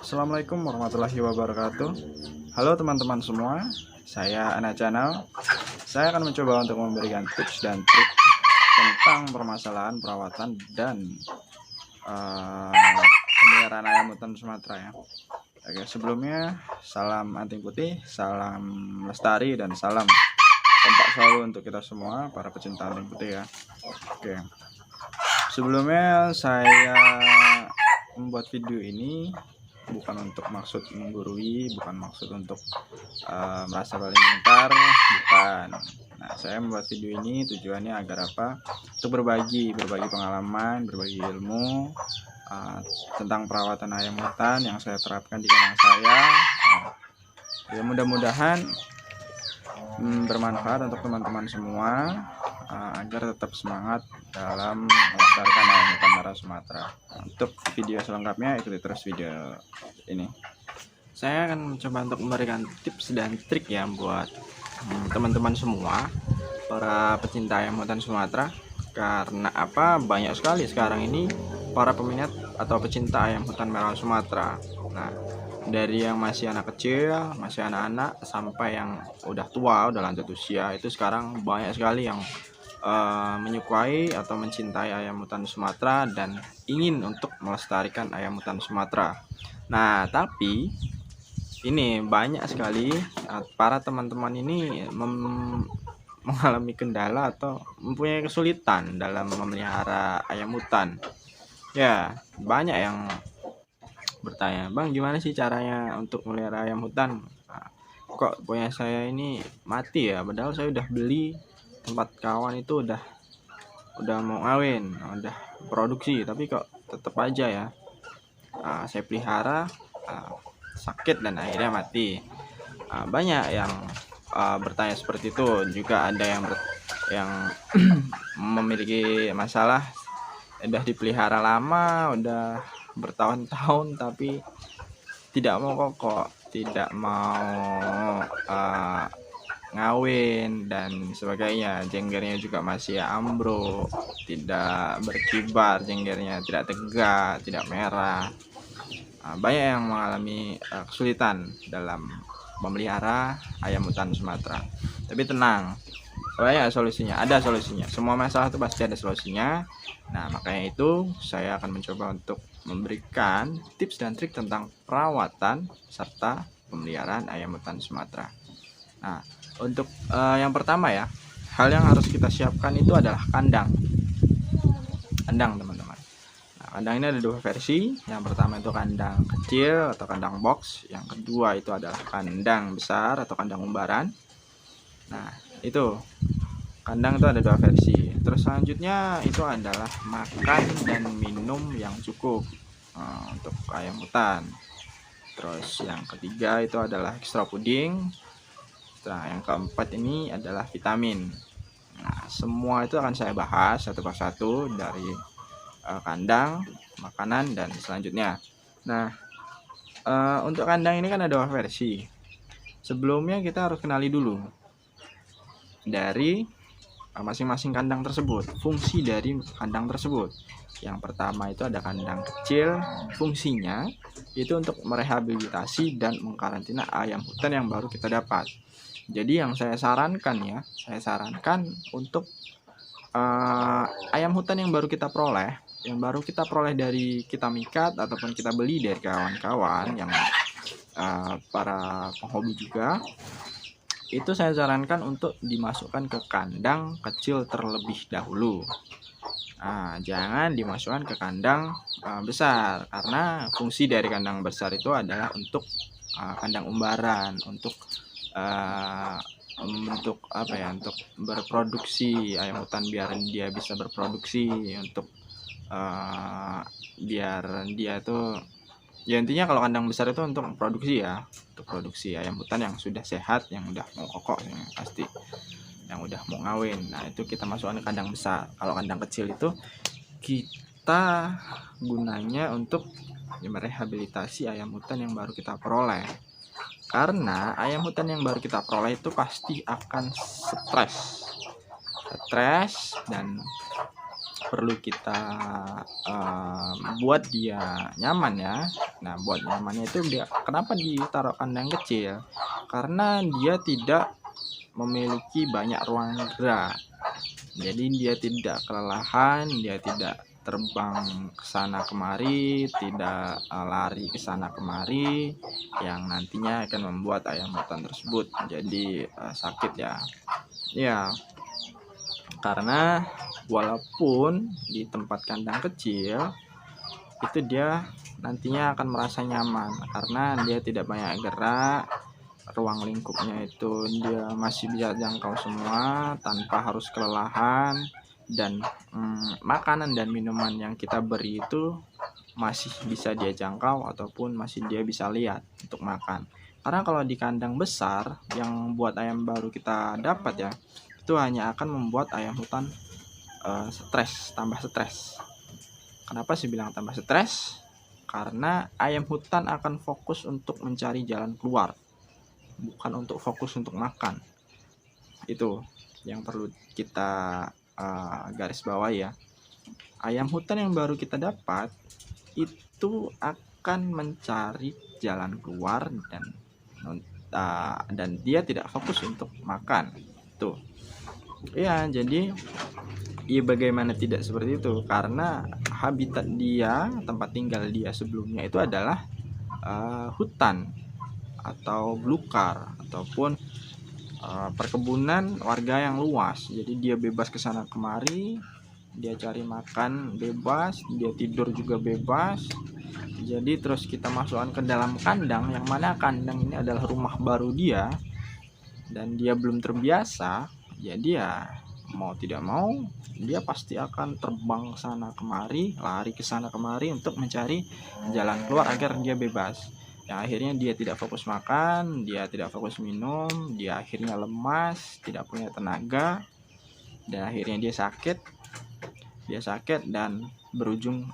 Assalamualaikum warahmatullahi wabarakatuh. Halo teman-teman semua, saya Ana Channel. Saya akan mencoba untuk memberikan tips dan trik tentang permasalahan perawatan dan pemeliharaan ayam hutan Sumatera ya. Oke, sebelumnya salam anting putih, salam lestari, dan salam kompak selalu untuk kita semua para pecinta anting putih ya. Oke, sebelumnya saya membuat video ini bukan untuk maksud menggurui, bukan maksud untuk merasa paling pintar, bukan. Nah, saya membuat video ini tujuannya agar apa? Untuk berbagi pengalaman, berbagi ilmu tentang perawatan ayam hutan yang saya terapkan di kandang saya. Ya, mudah-mudahan bermanfaat untuk teman-teman semua agar tetap semangat dalam melestarikan ayam hutan merah Sumatera. Untuk video selengkapnya ikuti terus video ini. Saya akan mencoba untuk memberikan tips dan trik ya buat teman-teman semua para pecinta ayam hutan Sumatera. Karena apa? Banyak sekali sekarang ini para peminat atau pecinta ayam hutan merah Sumatera. Nah, dari yang masih anak kecil, masih anak-anak, sampai yang udah tua, udah lanjut usia, itu sekarang banyak sekali yang menyukai atau mencintai ayam hutan Sumatera dan ingin untuk melestarikan ayam hutan Sumatera. Nah, tapi ini banyak sekali para teman-teman ini mengalami kendala atau mempunyai kesulitan dalam memelihara ayam hutan. Ya, banyak yang bertanya, "Bang, gimana sih caranya untuk melihara ayam hutan? Kok punya saya ini mati ya? Padahal saya udah beli tempat kawan itu udah mau ngawin, udah produksi, tapi kok tetap aja ya saya pelihara sakit dan akhirnya mati." Banyak yang bertanya seperti itu. Juga ada yang memiliki masalah udah dipelihara lama, udah bertahun-tahun tapi tidak mau kok tidak mau ngawin dan sebagainya. Jenggernya juga masih ambruk, tidak berkibar, jenggernya tidak tegak, tidak merah. Banyak yang mengalami kesulitan dalam memelihara ayam hutan Sumatera. Tapi tenang, banyak solusinya, ada solusinya. Semua masalah itu pasti ada solusinya. Nah, makanya itu saya akan mencoba untuk memberikan tips dan trik tentang perawatan serta pemeliharaan ayam hutan Sumatera. Nah, untuk yang pertama ya, hal yang harus kita siapkan itu adalah kandang. Kandang, teman-teman. Nah, kandang ini ada dua versi. Yang pertama itu kandang kecil atau kandang box. Yang kedua itu adalah kandang besar atau kandang umbaran. Nah, itu kandang itu ada dua versi. Terus selanjutnya itu adalah makan dan minum yang cukup untuk ayam hutan. Terus yang ketiga itu adalah extra puding. Nah, yang keempat ini adalah vitamin. Nah, semua itu akan saya bahas satu persatu dari kandang, makanan, dan selanjutnya. Nah, untuk kandang ini kan ada dua versi. Sebelumnya kita harus kenali dulu dari masing-masing kandang tersebut, fungsi dari kandang tersebut. Yang pertama itu ada kandang kecil, fungsinya itu untuk merehabilitasi dan mengkarantina ayam hutan yang baru kita dapat. Jadi yang saya sarankan untuk ayam hutan yang baru kita peroleh, dari kita mikat ataupun kita beli dari kawan-kawan yang para penghobi juga, itu saya sarankan untuk dimasukkan ke kandang kecil terlebih dahulu. Jangan dimasukkan ke kandang besar, karena fungsi dari kandang besar itu adalah untuk kandang umbaran, untuk untuk berproduksi ayam hutan, biar dia bisa berproduksi, untuk biar dia tuh ya, intinya kalau kandang besar itu untuk produksi ya, untuk produksi ayam hutan yang sudah sehat, yang udah mau kokok, yang pasti yang udah mau ngawin. Nah, itu kita masukkan ke kandang besar. Kalau kandang kecil itu kita gunanya untuk merehabilitasi ayam hutan yang baru kita peroleh. Karena ayam hutan yang baru kita peroleh itu pasti akan stres dan perlu kita buat dia nyaman ya. Nah, buat nyamannya itu dia kenapa ditaruh kandang kecil? Karena dia tidak memiliki banyak ruang gerak. Jadi dia tidak kelelahan, dia tidak terbang ke sana kemari, tidak lari ke sana kemari, yang nantinya akan membuat ayam hutan tersebut jadi sakit ya. Ya, karena walaupun di tempat kandang kecil itu dia nantinya akan merasa nyaman karena dia tidak banyak gerak, ruang lingkupnya itu dia masih bisa jangkau semua tanpa harus kelelahan, dan makanan dan minuman yang kita beri itu masih bisa dia jangkau ataupun masih dia bisa lihat untuk makan. Karena kalau di kandang besar yang buat ayam baru kita dapat ya, itu hanya akan membuat ayam hutan stres, tambah stres. Kenapa sih bilang tambah stres? Karena ayam hutan akan fokus untuk mencari jalan keluar, bukan untuk fokus untuk makan. Itu yang perlu kita garis bawah ya. Ayam hutan yang baru kita dapat itu akan mencari jalan keluar dan dia tidak fokus untuk makan. Tuh. Ya, jadi ya bagaimana tidak seperti itu, karena habitat dia, tempat tinggal dia sebelumnya itu adalah hutan atau belukar ataupun perkebunan warga yang luas. Jadi dia bebas ke sana kemari, dia cari makan bebas, dia tidur juga bebas. Jadi terus kita masukkan ke dalam kandang, yang mana kandang ini adalah rumah baru dia dan dia belum terbiasa. Jadi ya mau tidak mau dia pasti akan terbang sana kemari, lari ke sana kemari untuk mencari jalan keluar agar dia bebas. Yang akhirnya dia tidak fokus makan, dia tidak fokus minum, dia akhirnya lemas, tidak punya tenaga, dan akhirnya dia sakit dan berujung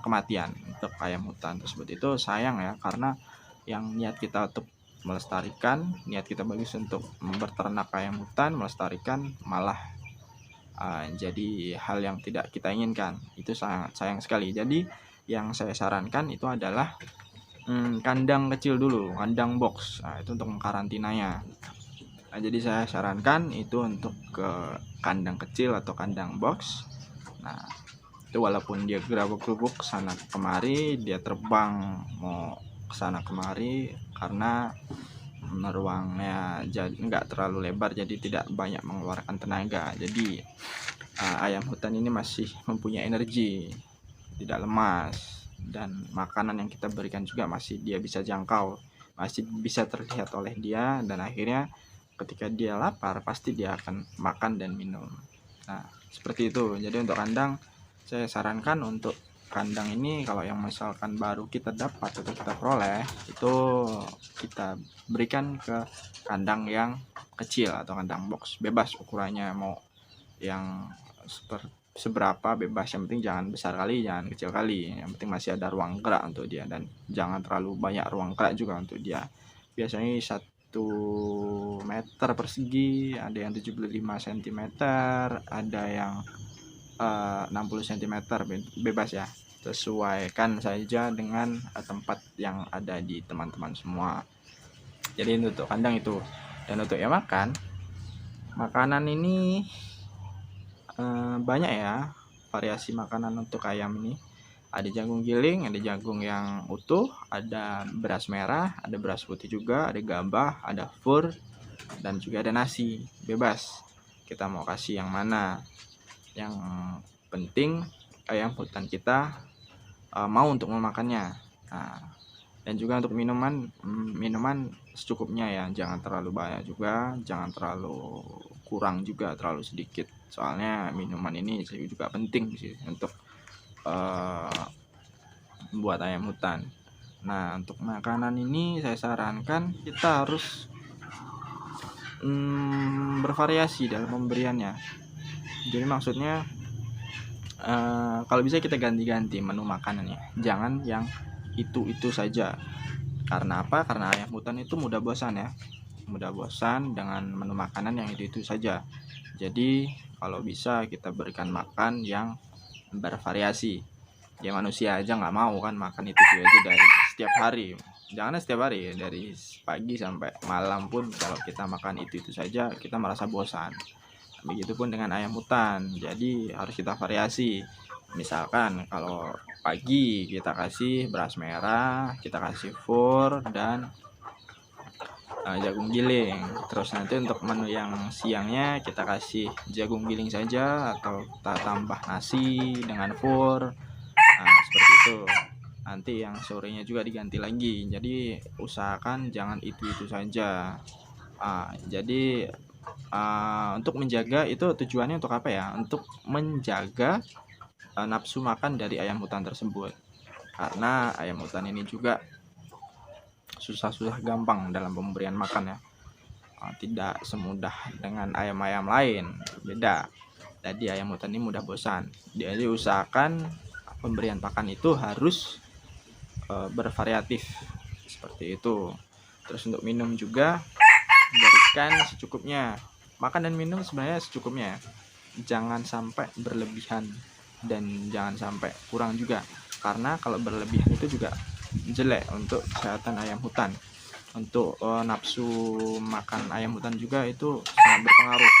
kematian untuk ayam hutan tersebut. Itu sayang ya, karena yang niat kita untuk melestarikan, niat kita bagus untuk berternak ayam hutan, melestarikan, malah jadi hal yang tidak kita inginkan. Itu sangat sayang sekali. Jadi yang saya sarankan itu adalah kandang kecil dulu, kandang box. Nah, itu untuk mengkarantinanya. Nah, jadi saya sarankan itu untuk ke kandang kecil atau kandang box. Nah, itu walaupun dia gerabak-gerubuk sana kemari, dia terbang mau kesana kemari, karena ruangnya jadi nggak terlalu lebar, jadi tidak banyak mengeluarkan tenaga. Jadi ayam hutan ini masih mempunyai energi, tidak lemas, dan makanan yang kita berikan juga masih dia bisa jangkau, masih bisa terlihat oleh dia, dan akhirnya ketika dia lapar pasti dia akan makan dan minum. Nah, seperti itu. Jadi untuk kandang saya sarankan untuk kandang ini, kalau yang misalkan baru kita dapat atau kita peroleh, itu kita berikan ke kandang yang kecil atau kandang box, bebas ukurannya mau yang seberapa bebas, yang penting jangan besar kali, jangan kecil kali, yang penting masih ada ruang gerak untuk dia, dan jangan terlalu banyak ruang gerak juga untuk dia. Biasanya 1 meter persegi, ada yang 75 cm, ada yang 60 cm, bebas ya, sesuaikan saja dengan tempat yang ada di teman-teman semua. Jadi untuk kandang itu. Dan untuk ya makanan ini banyak ya variasi makanan untuk ayam ini. Ada jagung giling, ada jagung yang utuh, ada beras merah, ada beras putih juga, ada gabah, ada fur, dan juga ada nasi. Bebas kita mau kasih yang mana. Yang penting ayam hutan kita mau untuk memakannya. Nah, dan juga untuk minuman secukupnya ya, jangan terlalu banyak juga, jangan terlalu kurang juga, terlalu sedikit. Soalnya minuman ini juga penting sih untuk buat ayam hutan. Nah, untuk makanan ini saya sarankan kita harus bervariasi dalam pemberiannya. Jadi maksudnya kalau bisa kita ganti-ganti menu makanannya, jangan yang itu saja. Karena apa? Karena ayam hutan itu mudah bosan ya, mudah bosan dengan menu makanan yang itu saja. Jadi kalau bisa kita berikan makan yang bervariasi. Ya manusia aja nggak mau kan makan itu aja dari setiap hari. Jangan setiap hari, dari pagi sampai malam pun kalau kita makan itu saja kita merasa bosan. Begitupun dengan ayam hutan. Jadi harus kita variasi. Misalkan kalau pagi kita kasih beras merah, kita kasih fur dan jagung giling. Terus nanti untuk menu yang siangnya kita kasih jagung giling saja atau kita tambah nasi dengan fur. Nah, seperti itu. Nanti yang sorenya juga diganti lagi. Jadi usahakan jangan itu saja. Jadi untuk menjaga itu tujuannya untuk apa ya? Untuk menjaga nafsu makan dari ayam hutan tersebut. Karena ayam hutan ini juga susah gampang dalam pemberian makan ya. Tidak semudah dengan ayam-ayam lain, beda. Jadi ayam hutan ini mudah bosan. Jadi usahakan pemberian pakan itu harus bervariatif seperti itu. Terus untuk minum juga berikan secukupnya. Makan dan minum sebenarnya secukupnya, jangan sampai berlebihan dan jangan sampai kurang juga, karena kalau berlebihan itu juga jelek untuk kesehatan ayam hutan. Untuk nafsu makan ayam hutan juga itu sangat berpengaruh,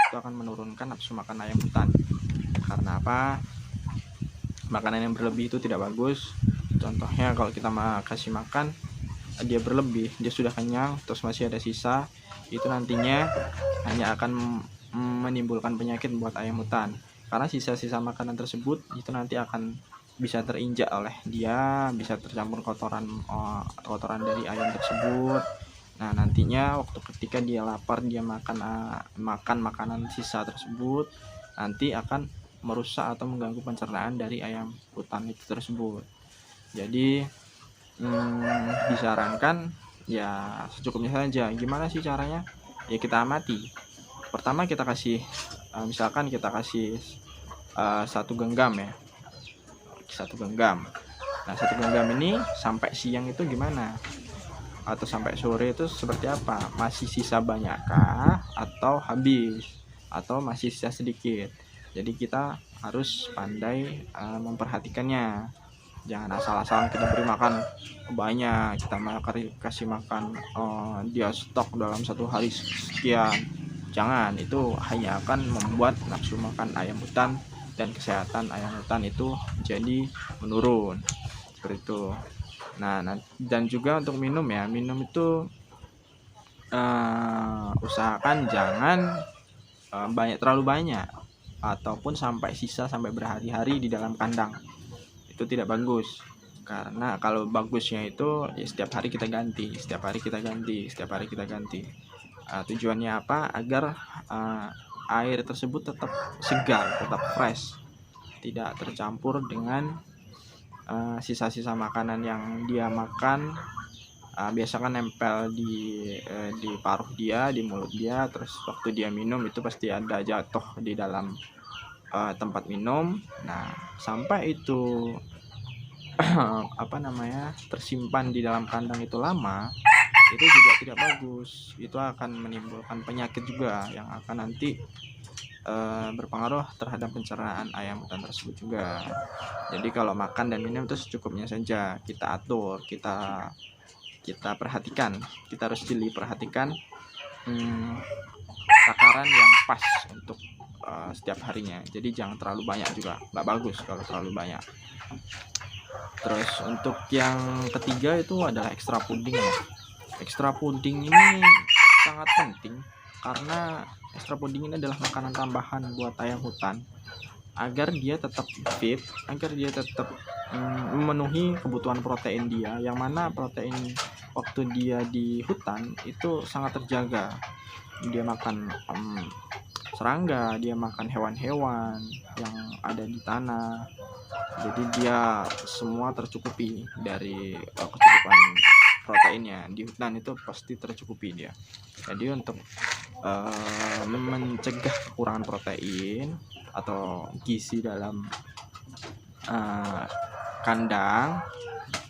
itu akan menurunkan nafsu makan ayam hutan. Karena apa? Makanan yang berlebih itu tidak bagus. Contohnya kalau kita kasih makan dia berlebih, dia sudah kenyang terus masih ada sisa, itu nantinya hanya akan menimbulkan penyakit buat ayam hutan. Karena sisa-sisa makanan tersebut itu nanti akan bisa terinjak oleh dia, bisa tercampur kotoran dari ayam tersebut. Nah nantinya waktu ketika dia lapar, dia makan makanan sisa tersebut, nanti akan merusak atau mengganggu pencernaan dari ayam hutan itu tersebut. Jadi disarankan ya secukupnya saja. Gimana sih caranya? Ya kita amati. Pertama kita kasih misalkan kita kasih 1 genggam ya, 1 genggam. Nah 1 genggam ini sampai siang itu gimana, atau sampai sore itu seperti apa? Masih sisa banyakkah atau habis, atau masih sisa sedikit? Jadi kita harus pandai memperhatikannya. Jangan asal-asalan kita beri makan banyak, kita kasih makan dia stok dalam 1 hari sekian. Jangan, itu hanya akan membuat nafsu makan ayam hutan dan kesehatan ayam hutan itu jadi menurun seperti itu. Nah dan juga untuk minum ya, minum itu usahakan jangan terlalu banyak ataupun sampai sisa sampai berhari-hari di dalam kandang. Itu tidak bagus, karena kalau bagusnya itu ya setiap hari kita ganti. Tujuannya apa? Agar air tersebut tetap segar, tetap fresh, tidak tercampur dengan sisa-sisa makanan yang dia makan. Biasa kan nempel di paruh dia, di mulut dia, terus waktu dia minum itu pasti ada jatuh di dalam tempat minum. Nah sampai itu tersimpan di dalam kandang itu lama, itu juga tidak bagus. Itu akan menimbulkan penyakit juga yang akan nanti berpengaruh terhadap pencernaan ayam hutan tersebut juga. Jadi kalau makan dan minum itu secukupnya saja, kita atur, kita perhatikan, kita harus perhatikan takaran yang pas untuk setiap harinya. Jadi jangan terlalu banyak juga, nggak bagus kalau terlalu banyak. Terus untuk yang ketiga itu adalah extra pudding ya. Extra pudding ini sangat penting karena extra pudding ini adalah makanan tambahan buat ayam hutan agar dia tetap fit, agar dia tetap memenuhi kebutuhan protein dia, yang mana protein waktu dia di hutan itu sangat terjaga. Dia makan serangga, dia makan hewan-hewan yang ada di tanah. Jadi dia semua tercukupi dari kecukupan proteinnya. Di hutan itu pasti tercukupi dia. Jadi untuk mencegah kekurangan protein atau gizi dalam kandang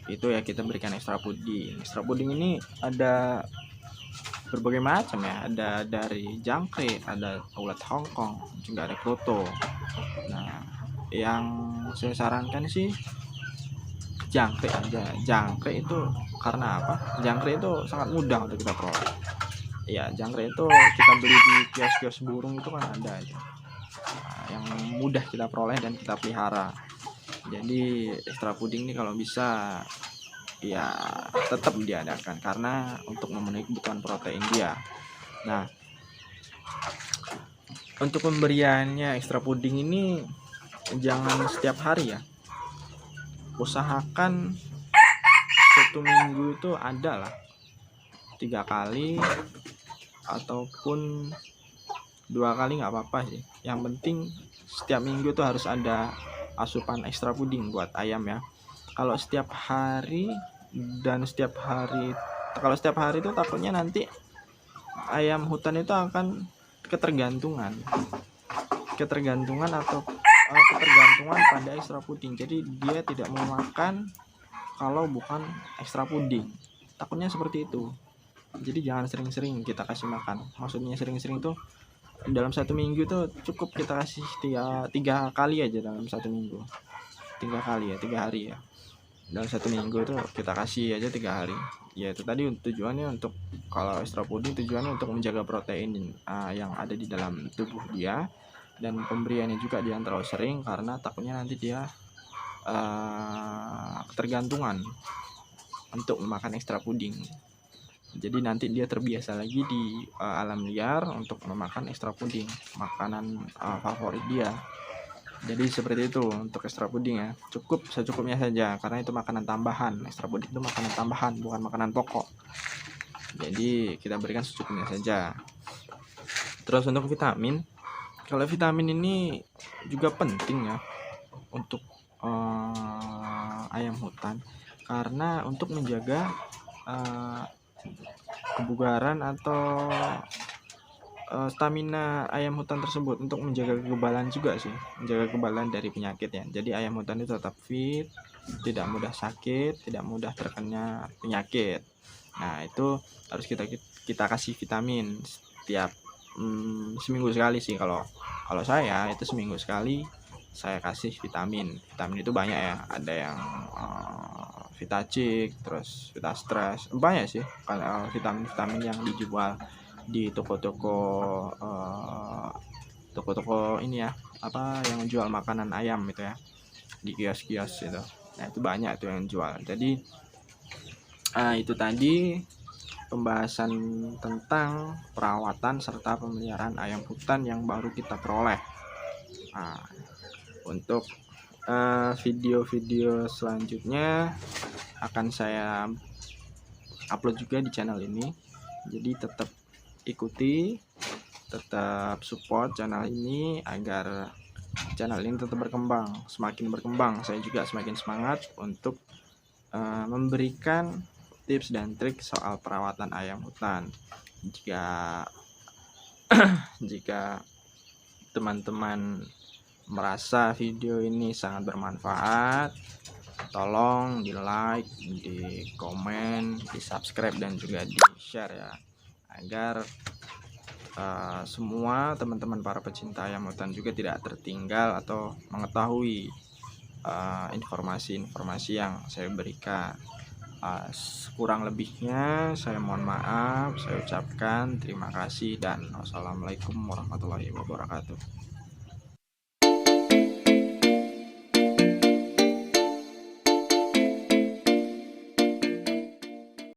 itu ya kita berikan extra pudding. Extra pudding ini ada berbagai macam ya, ada dari jangkrik, ada ulat Hongkong, juga ada kroto. Nah, yang saya sarankan sih jangkrik aja. Jangkrik itu karena apa? Jangkrik itu sangat mudah untuk kita peroleh. Ya, jangkrik itu kita beli di kios-kios burung itu kan ada aja. Nah, yang mudah kita peroleh dan kita pelihara. Jadi ekstra puding ini kalau bisa ya tetap diadakan karena untuk memenuhi kebutuhan protein dia. Nah, untuk pemberiannya ekstra puding ini jangan setiap hari ya. Usahakan 1 minggu itu ada lah 3 kali ataupun 2 kali nggak apa-apa sih. Yang penting setiap minggu itu harus ada asupan ekstra puding buat ayam ya. Kalau setiap hari itu takutnya nanti ayam hutan itu akan ketergantungan pada ekstra puding. Jadi dia tidak mau makan kalau bukan ekstra puding. Takutnya seperti itu. Jadi jangan sering-sering kita kasih makan. Maksudnya sering-sering itu dalam 1 minggu itu cukup kita kasih 3 kali aja dalam 1 minggu. 3 kali ya, 3 hari ya. Dalam 1 minggu itu kita kasih aja 3 hari. Ya itu tadi tujuannya untuk, kalau ekstra puding tujuannya untuk menjaga protein yang ada di dalam tubuh dia, dan pemberiannya juga jangan terlalu sering karena takutnya nanti dia ketergantungan untuk memakan ekstra puding. Jadi nanti dia terbiasa lagi di alam liar untuk memakan ekstra puding, makanan favorit dia. Jadi seperti itu untuk ekstra puding ya. Cukup secukupnya saja karena itu makanan tambahan. Ekstra puding itu makanan tambahan, bukan makanan pokok. Jadi kita berikan secukupnya saja. Terus untuk vitamin, kalau vitamin ini juga penting ya untuk ayam hutan, karena untuk menjaga kebugaran atau stamina ayam hutan tersebut, untuk menjaga kekebalan juga sih, menjaga kekebalan dari penyakit ya. Jadi ayam hutan itu tetap fit, tidak mudah sakit, tidak mudah terkena penyakit. Nah itu harus kita kasih vitamin setiap seminggu sekali sih. Kalau saya itu seminggu sekali saya kasih vitamin itu banyak ya, ada yang Vitacik, terus Vitastres, banyak sih kalau vitamin yang dijual di toko-toko ini ya, apa yang jual makanan ayam itu ya, di kios-kios itu. Nah itu banyak tuh yang jual. Jadi itu tadi pembahasan tentang perawatan serta pemeliharaan ayam hutan yang baru kita peroleh. Untuk video-video selanjutnya akan saya upload juga di channel ini. Jadi tetap ikuti, tetap support channel ini agar channel ini tetap berkembang. Semakin berkembang, saya juga semakin semangat untuk memberikan tips dan trik soal perawatan ayam hutan. Jika teman-teman merasa video ini sangat bermanfaat, tolong di like, di komen, di subscribe, dan juga di share ya, agar semua teman-teman para pecinta ayam hutan juga tidak tertinggal atau mengetahui informasi-informasi yang saya berikan. Kurang lebihnya saya mohon maaf, saya ucapkan terima kasih dan wassalamualaikum warahmatullahi wabarakatuh.